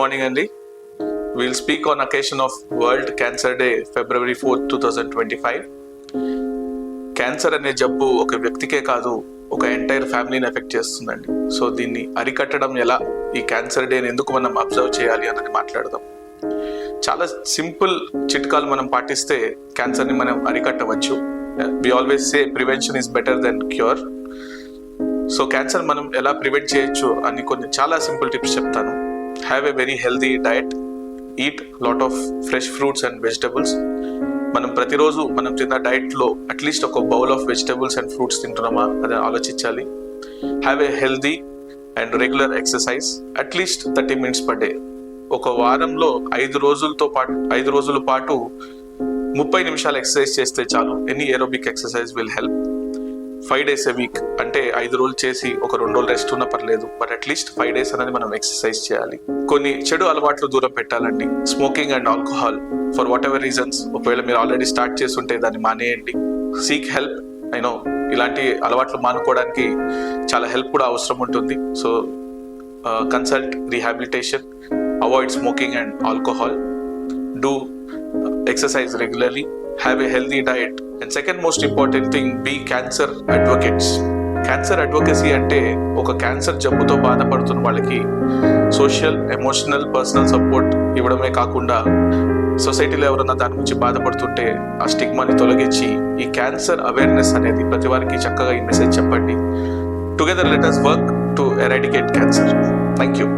Morning అండి. We'll speak on occasion of World Cancer Day, February 4th, 2025. Cancer అనే జబ్బు ఒక వ్యక్తికే కాదు, ఒక ఎంటైర్ ఫ్యామిలీని ఎఫెక్ట్ చేస్తుందండి. సో దీన్ని అరికట్టడం ఎలా, ఈ క్యాన్సర్ డేని ఎందుకు మనం అబ్జర్వ్ చేయాలి అన్నది మాట్లాడదాం. చాలా సింపుల్ చిట్కాలు మనం పాటిస్తే క్యాన్సర్ని మనం అరికట్టవచ్చు. We always say prevention is better than cure. So cancer మనం ఎలా ప్రివెంట్ చేయొచ్చు అని కొన్ని చాలా సింపుల్ టిప్స్ చెప్తాను. Have a very healthy diet, eat lot of fresh fruits and vegetables. మనం ప్రతిరోజు మనం తిన్న డైట్లో అట్లీస్ట్ ఒక bowl of vegetables and fruits తింటున్నామా అని ఆలోచించాలి. Have a healthy and regular exercise at least 30 minutes per day. ఒక వారంలో 5 రోజుల పాటు 30 నిమిషాలు ఎక్సర్సైజ్ చేస్తే చాలు. Any aerobic exercise will help. 5 days a week అంటే 5 రోజులు చేసి ఒక 2 రోజులు రెస్ట్ ఉన్నా పర్లేదు, బట్ అట్లీస్ట్ 5 days అనేది మనం ఎక్సర్సైజ్ చేయాలి. కొన్ని చెడు అలవాట్లు దూరం పెట్టాలండి. Smoking and alcohol for what ever reasons, ఒకవేళ మీరు ఆల్రెడీ స్టార్ట్ చేస్తుంటే దాన్ని మానేయండి. Seek help. ఐనో ఇలాంటి అలవాట్లు మానుకోవడానికి చాలా హెల్ప్ కూడా అవసరం ఉంటుంది. So consult rehabilitation, avoid smoking and alcohol, do exercise regularly, have a healthy diet, and second most important thing, be cancer advocates. Cancer advocacy అంటే ఒక క్యాన్సర్ జబ్బుతో బాధపడుతున్న వాళ్ళకి సోషల్, ఎమోషనల్, పర్సనల్ సపోర్ట్ ఇవ్వడమే కాకుండా సొసైటీలో ఎవరన్నా దాని గురించి బాధపడుతుంటే ఆ స్టిగ్మాని తొలగించి ఈ క్యాన్సర్ అవేర్నెస్ అనేది ప్రతి వారికి చక్కగా ఈ మెసేజ్ చెప్పండి. Together let us work to eradicate cancer. Thank you.